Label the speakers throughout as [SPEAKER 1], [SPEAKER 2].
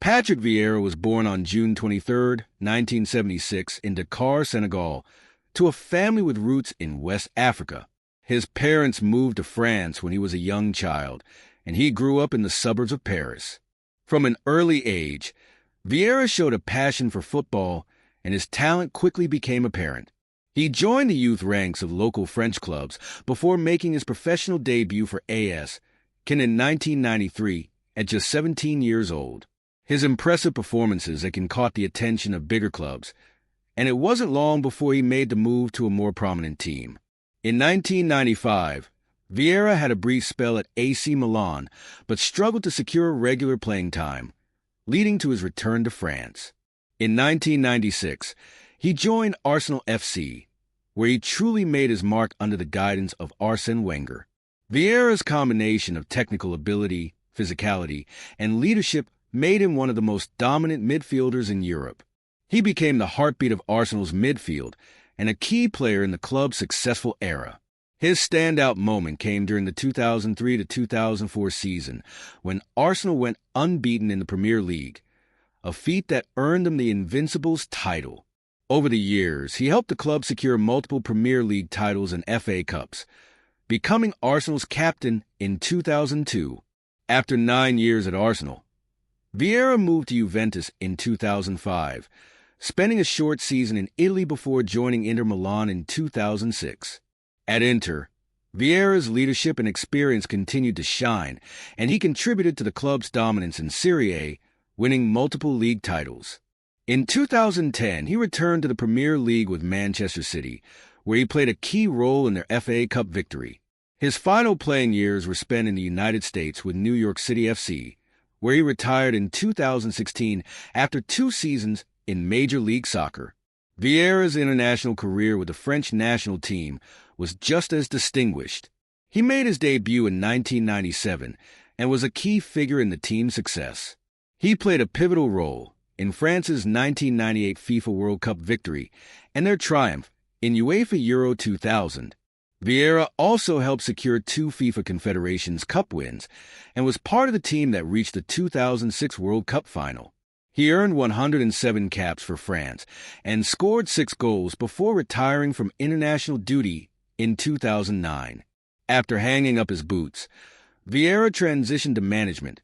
[SPEAKER 1] Patrick Vieira was born on June 23, 1976, in Dakar, Senegal, to a family with roots in West Africa. His parents moved to France when he was a young child, and he grew up in the suburbs of Paris. From an early age, Vieira showed a passion for football, and his talent quickly became apparent. He joined the youth ranks of local French clubs before making his professional debut for AS in 1993 at just 17 years old. His impressive performances caught the attention of bigger clubs, and it wasn't long before he made the move to a more prominent team. In 1995, Vieira had a brief spell at AC Milan, but struggled to secure regular playing time, leading to his return to France. In 1996, he joined Arsenal FC, where he truly made his mark under the guidance of Arsène Wenger. Vieira's combination of technical ability, physicality, and leadership made him one of the most dominant midfielders in Europe. He became the heartbeat of Arsenal's midfield and a key player in the club's successful era. His standout moment came during the 2003-2004 season, when Arsenal went unbeaten in the Premier League, a feat that earned them the Invincibles title. Over the years, he helped the club secure multiple Premier League titles and FA Cups, becoming Arsenal's captain in 2002. After 9 years at Arsenal, Vieira moved to Juventus in 2005, spending a short season in Italy before joining Inter Milan in 2006. At Inter, Vieira's leadership and experience continued to shine, and he contributed to the club's dominance in Serie A, winning multiple league titles. In 2010, he returned to the Premier League with Manchester City, where he played a key role in their FA Cup victory. His final playing years were spent in the United States with New York City FC, where he retired in 2016 after 2 seasons in Major League Soccer. Vieira's international career with the French national team was just as distinguished. He made his debut in 1997 and was a key figure in the team's success. He played a pivotal role in France's 1998 FIFA World Cup victory and their triumph in UEFA Euro 2000. Vieira also helped secure 2 FIFA Confederations Cup wins and was part of the team that reached the 2006 World Cup final. He earned 107 caps for France and scored 6 goals before retiring from international duty in 2009. After hanging up his boots, Vieira transitioned to management,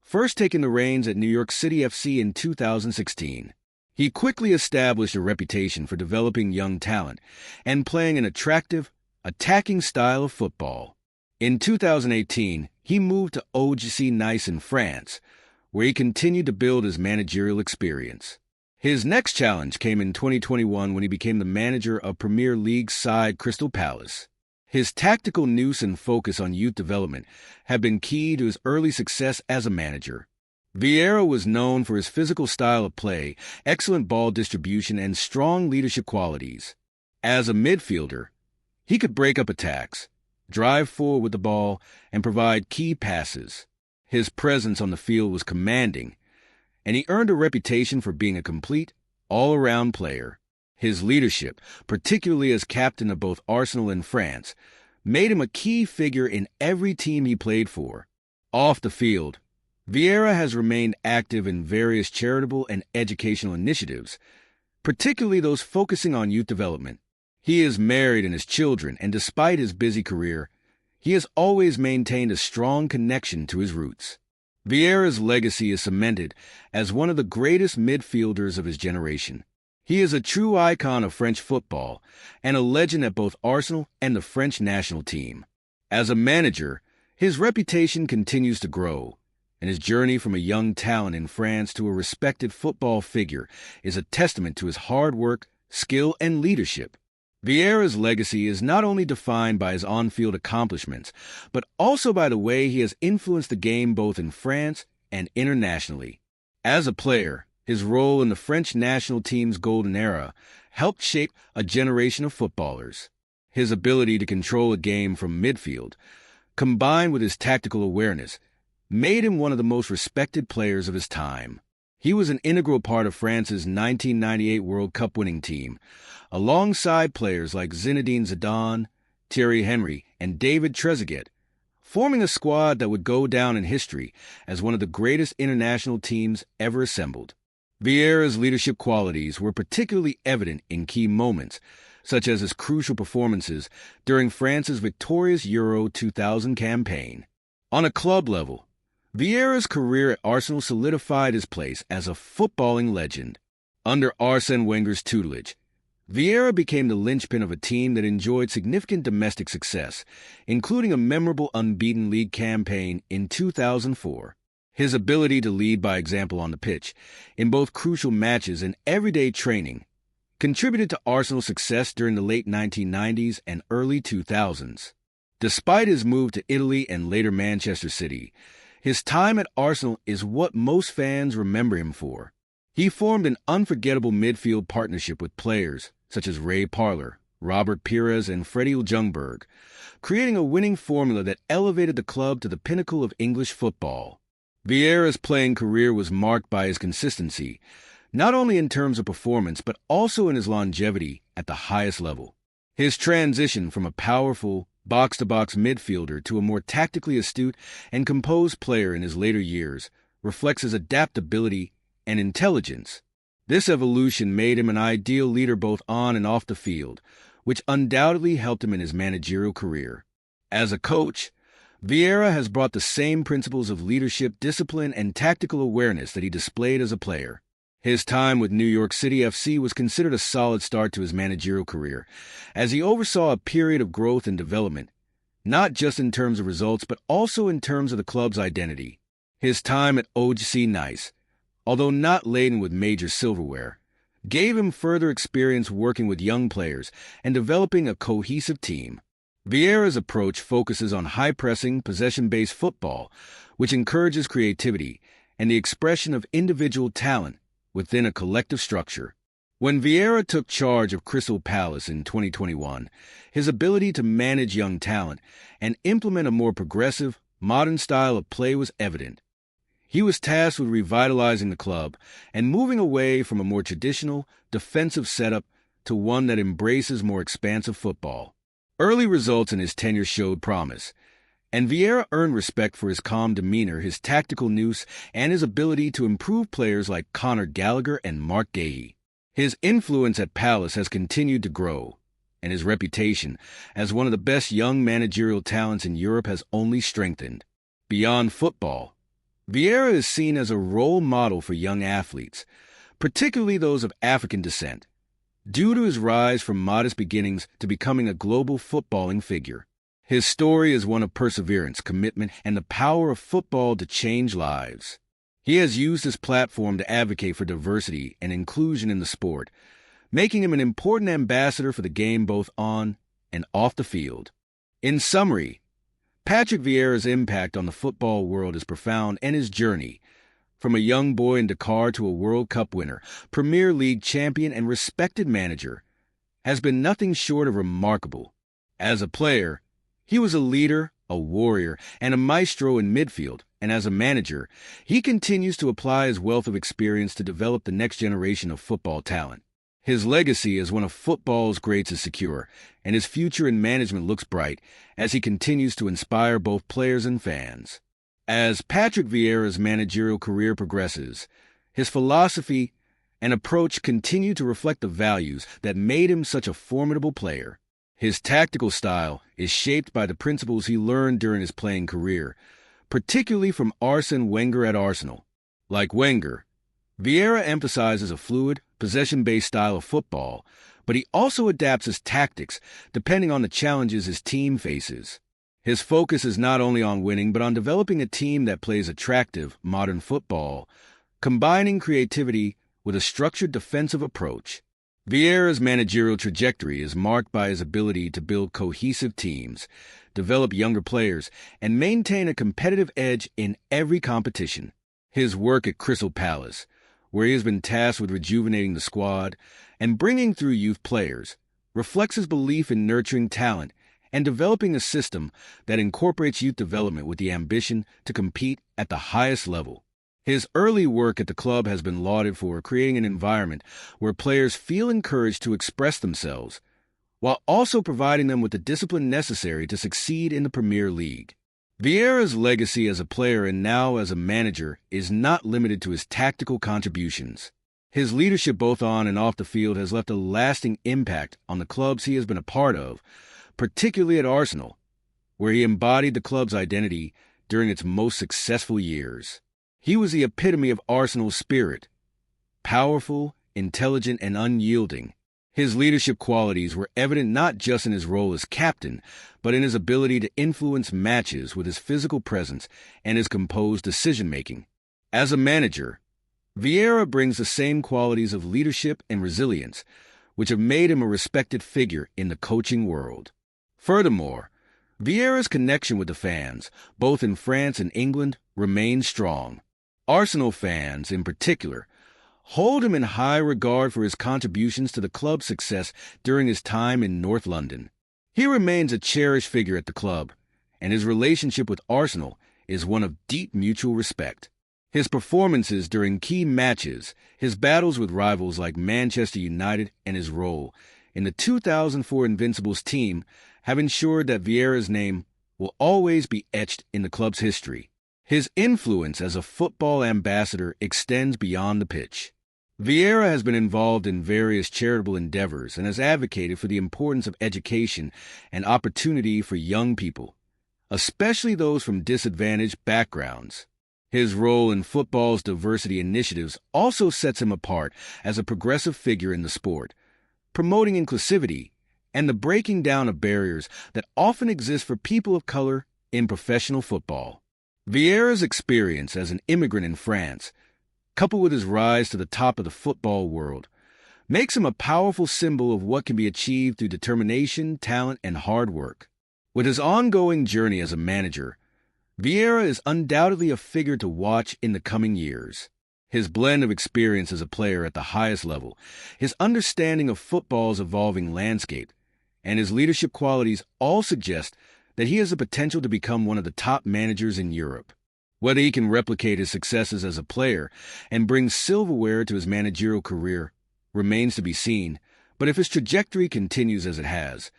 [SPEAKER 1] first taking the reins at New York City FC in 2016. He quickly established a reputation for developing young talent and playing an attractive, attacking style of football. In 2018, he moved to OGC Nice in France, where he continued to build his managerial experience. His next challenge came in 2021 when he became the manager of Premier League side Crystal Palace. His tactical nous and focus on youth development have been key to his early success as a manager. Vieira was known for his physical style of play, excellent ball distribution, and strong leadership qualities. As a midfielder, he could break up attacks, drive forward with the ball, and provide key passes. His presence on the field was commanding, and he earned a reputation for being a complete, all-around player. His leadership, particularly as captain of both Arsenal and France, made him a key figure in every team he played for. Off the field, Vieira has remained active in various charitable and educational initiatives, particularly those focusing on youth development. He is married and has children, and despite his busy career, he has always maintained a strong connection to his roots. Vieira's legacy is cemented as one of the greatest midfielders of his generation. He is a true icon of French football and a legend at both Arsenal and the French national team. As a manager, his reputation continues to grow, and his journey from a young talent in France to a respected football figure is a testament to his hard work, skill, and leadership. Vieira's legacy is not only defined by his on-field accomplishments, but also by the way he has influenced the game both in France and internationally. As a player, his role in the French national team's golden era helped shape a generation of footballers. His ability to control a game from midfield, combined with his tactical awareness, made him one of the most respected players of his time. He was an integral part of France's 1998 World Cup winning team, alongside players like Zinedine Zidane, Thierry Henry, and David Trezeguet, forming a squad that would go down in history as one of the greatest international teams ever assembled. Vieira's leadership qualities were particularly evident in key moments, such as his crucial performances during France's victorious Euro 2000 campaign. On a club level, Vieira's career at Arsenal solidified his place as a footballing legend. Under Arsène Wenger's tutelage, Vieira became the linchpin of a team that enjoyed significant domestic success, including a memorable unbeaten league campaign in 2004. His ability to lead by example on the pitch, in both crucial matches and everyday training, contributed to Arsenal's success during the late 1990s and early 2000s. Despite his move to Italy and later Manchester City, his time at Arsenal is what most fans remember him for. He formed an unforgettable midfield partnership with players such as Ray Parlour, Robert Pires, and Freddie Ljungberg, creating a winning formula that elevated the club to the pinnacle of English football. Vieira's playing career was marked by his consistency, not only in terms of performance but also in his longevity at the highest level. His transition from a powerful, box-to-box midfielder to a more tactically astute and composed player in his later years reflects his adaptability and intelligence. This evolution made him an ideal leader both on and off the field, which undoubtedly helped him in his managerial career. As a coach, Vieira has brought the same principles of leadership, discipline, and tactical awareness that he displayed as a player. His time with New York City FC was considered a solid start to his managerial career, as he oversaw a period of growth and development, not just in terms of results but also in terms of the club's identity. His time at OGC Nice, although not laden with major silverware, gave him further experience working with young players and developing a cohesive team. Vieira's approach focuses on high-pressing, possession-based football, which encourages creativity and the expression of individual talent within a collective structure. When Vieira took charge of Crystal Palace in 2021, his ability to manage young talent and implement a more progressive, modern style of play was evident. He was tasked with revitalizing the club and moving away from a more traditional, defensive setup to one that embraces more expansive football. Early results in his tenure showed promise, and Vieira earned respect for his calm demeanor, his tactical nous, and his ability to improve players like Conor Gallagher and Mark Gahey. His influence at Palace has continued to grow, and his reputation as one of the best young managerial talents in Europe has only strengthened. Beyond football, Vieira is seen as a role model for young athletes, particularly those of African descent, due to his rise from modest beginnings to becoming a global footballing figure. His story is one of perseverance, commitment, and the power of football to change lives. He has used his platform to advocate for diversity and inclusion in the sport, making him an important ambassador for the game both on and off the field. In summary, Patrick Vieira's impact on the football world is profound, and his journey, from a young boy in Dakar to a World Cup winner, Premier League champion, and respected manager, has been nothing short of remarkable. As a player, he was a leader, a warrior, and a maestro in midfield, and as a manager, he continues to apply his wealth of experience to develop the next generation of football talent. His legacy as one of football's greats is secure, and his future in management looks bright as he continues to inspire both players and fans. As Patrick Vieira's managerial career progresses, his philosophy and approach continue to reflect the values that made him such a formidable player. His tactical style is shaped by the principles he learned during his playing career, particularly from Arsène Wenger at Arsenal. Like Wenger, Vieira emphasizes a fluid, possession-based style of football, but he also adapts his tactics depending on the challenges his team faces. His focus is not only on winning, but on developing a team that plays attractive, modern football, combining creativity with a structured defensive approach. Vieira's managerial trajectory is marked by his ability to build cohesive teams, develop younger players, and maintain a competitive edge in every competition. His work at Crystal Palace, where he has been tasked with rejuvenating the squad and bringing through youth players, reflects his belief in nurturing talent and developing a system that incorporates youth development with the ambition to compete at the highest level. His early work at the club has been lauded for creating an environment where players feel encouraged to express themselves, while also providing them with the discipline necessary to succeed in the Premier League. Vieira's legacy as a player and now as a manager is not limited to his tactical contributions. His leadership both on and off the field has left a lasting impact on the clubs he has been a part of, particularly at Arsenal, where he embodied the club's identity during its most successful years. He was the epitome of Arsenal's spirit, powerful, intelligent, and unyielding. His leadership qualities were evident not just in his role as captain, but in his ability to influence matches with his physical presence and his composed decision-making. As a manager, Vieira brings the same qualities of leadership and resilience, which have made him a respected figure in the coaching world. Furthermore, Vieira's connection with the fans, both in France and England, remains strong. Arsenal fans, in particular, hold him in high regard for his contributions to the club's success during his time in North London. He remains a cherished figure at the club, and his relationship with Arsenal is one of deep mutual respect. His performances during key matches, his battles with rivals like Manchester United, and his role in the 2004 Invincibles team have ensured that Vieira's name will always be etched in the club's history. His influence as a football ambassador extends beyond the pitch. Vieira has been involved in various charitable endeavors and has advocated for the importance of education and opportunity for young people, especially those from disadvantaged backgrounds. His role in football's diversity initiatives also sets him apart as a progressive figure in the sport, promoting inclusivity and the breaking down of barriers that often exist for people of color in professional football. Vieira's experience as an immigrant in France, coupled with his rise to the top of the football world, makes him a powerful symbol of what can be achieved through determination, talent, and hard work. With his ongoing journey as a manager, Vieira is undoubtedly a figure to watch in the coming years. His blend of experience as a player at the highest level, his understanding of football's evolving landscape, and his leadership qualities all suggest that he has the potential to become one of the top managers in Europe. Whether he can replicate his successes as a player and bring silverware to his managerial career remains to be seen, but if his trajectory continues as it has,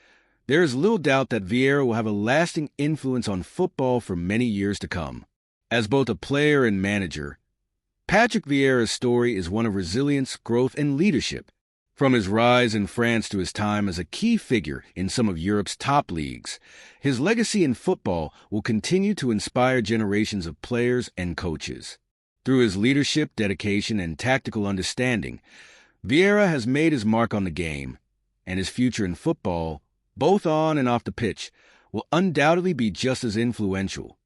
[SPEAKER 1] there is little doubt that Vieira will have a lasting influence on football for many years to come. As both a player and manager, Patrick Vieira's story is one of resilience, growth, and leadership. From his rise in France to his time as a key figure in some of Europe's top leagues, his legacy in football will continue to inspire generations of players and coaches. Through his leadership, dedication, and tactical understanding, Vieira has made his mark on the game, and his future in football, both on and off the pitch, will undoubtedly be just as influential.